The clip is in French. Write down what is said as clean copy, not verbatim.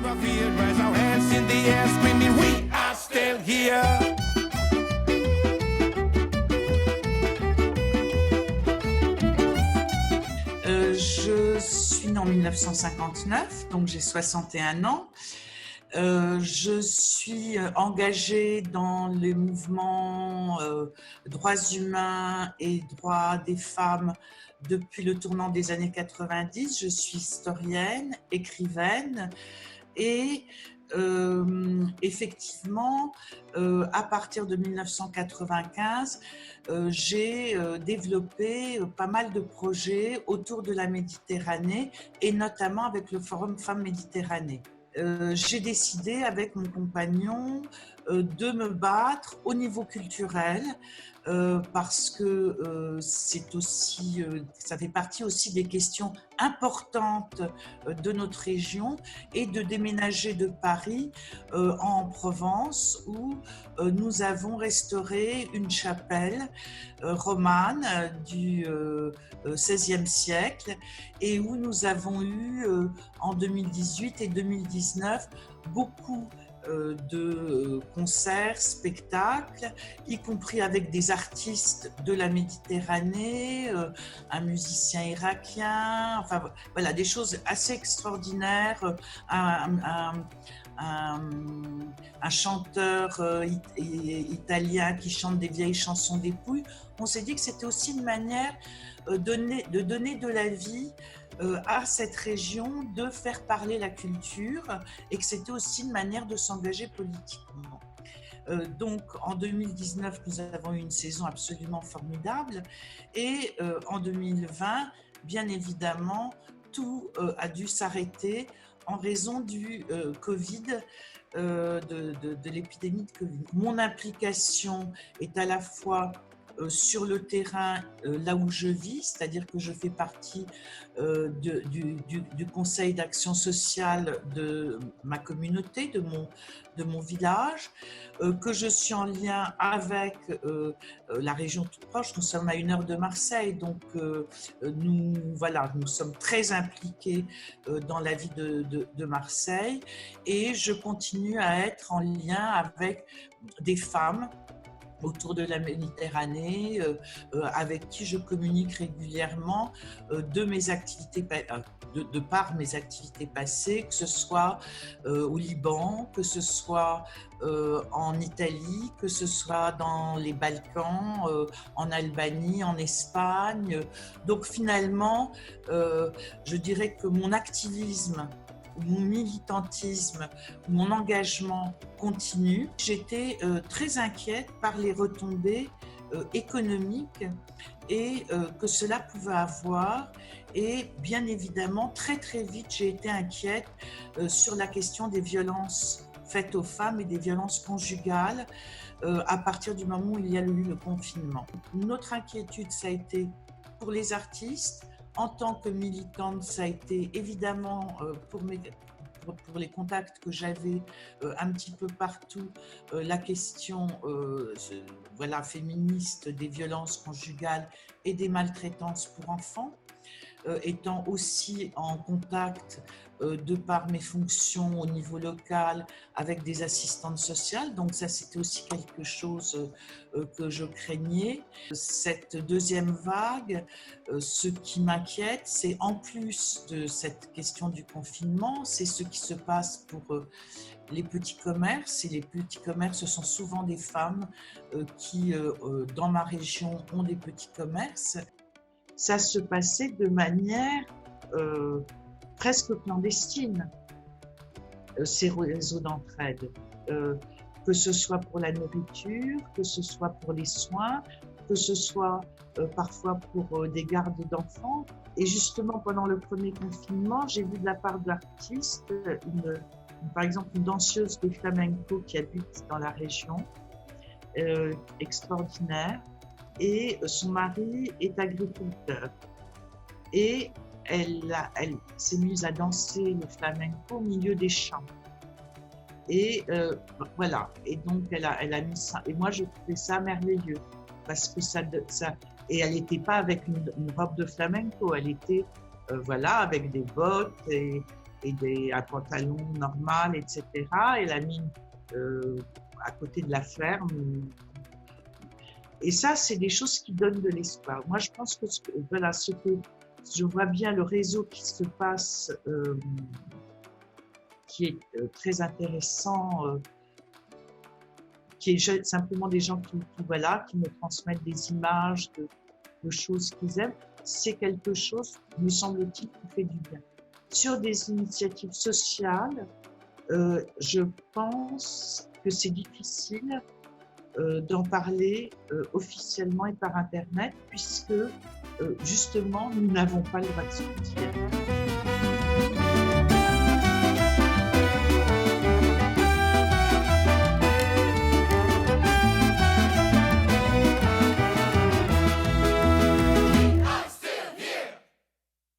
of fear, raise our hands in the air, screaming, we are still here. Je suis née en 1959, donc j'ai 61 ans. Je suis engagée dans les mouvements droits humains et droits des femmes depuis le tournant des années 90. Je suis historienne, écrivaine et effectivement, à partir de 1995, j'ai développé pas mal de projets autour de la Méditerranée et notamment avec le Forum Femmes Méditerranée. J'ai décidé avec mon compagnon de me battre au niveau culturel parce que c'est aussi, ça fait partie aussi des questions importantes de notre région et de déménager de Paris en Provence où nous avons restauré une chapelle romane du XVIe siècle et où nous avons eu en 2018 et 2019 beaucoup de concerts, spectacles, y compris avec des artistes de la Méditerranée, un musicien irakien, enfin voilà, des choses assez extraordinaires, un chanteur italien qui chante des vieilles chansons dépouilles. On s'est dit que c'était aussi une manière de donner de la vie à cette région, de faire parler la culture et que c'était aussi une manière de s'engager politiquement. Donc en 2019, nous avons eu une saison absolument formidable et en 2020, bien évidemment, tout a dû s'arrêter en raison du Covid, de l'épidémie de Covid. Mon implication est à la fois sur le terrain, là où je vis, c'est-à-dire que je fais partie du conseil d'action sociale de ma communauté, de mon village, que je suis en lien avec la région toute proche. Nous sommes à 1 heure de Marseille, donc nous sommes très impliqués dans la vie de Marseille et je continue à être en lien avec des femmes autour de la Méditerranée, avec qui je communique régulièrement de par mes activités passées, que ce soit au Liban, que ce soit en Italie, que ce soit dans les Balkans, en Albanie, en Espagne. Donc finalement, je dirais que mon activisme, mon militantisme, mon engagement continue. J'étais très inquiète par les retombées économiques et que cela pouvait avoir. Et bien évidemment, très très vite, j'ai été inquiète sur la question des violences faites aux femmes et des violences conjugales à partir du moment où il y a eu le confinement. Notre inquiétude, ça a été pour les artistes. En tant que militante, ça a été évidemment pour les contacts que j'avais un petit peu partout, la question féministe des violences conjugales et des maltraitances pour enfants. Étant aussi en contact de par mes fonctions au niveau local avec des assistantes sociales. Donc ça, c'était aussi quelque chose que je craignais. Cette deuxième vague, ce qui m'inquiète, c'est en plus de cette question du confinement, c'est ce qui se passe pour les petits commerces. Et les petits commerces, ce sont souvent des femmes qui, dans ma région, ont des petits commerces. Ça se passait de manière presque clandestine, ces réseaux d'entraide, que ce soit pour la nourriture, que ce soit pour les soins, que ce soit parfois pour des gardes d'enfants. Et justement, pendant le premier confinement, j'ai vu de la part d'artistes, par exemple une danseuse de flamenco qui habite dans la région, extraordinaire, et son mari est agriculteur. Et elle s'est mise à danser le flamenco au milieu des champs. Et voilà. Et donc elle a mis ça. Et moi je trouvais ça merveilleux parce que ça et elle n'était pas avec une robe de flamenco. Elle était avec des bottes un pantalon normal, etc. Elle a mis à côté de la ferme. Et ça, c'est des choses qui donnent de l'espoir. Moi, je pense que voilà, ce que je vois bien, le réseau qui se passe, qui est très intéressant, qui est simplement des gens qui me transmettent des images de choses qu'ils aiment, c'est quelque chose, me semble-t-il, qui fait du bien. Sur des initiatives sociales, je pense que c'est difficile d'en parler officiellement et par Internet, puisque justement, nous n'avons pas le droit de sortir.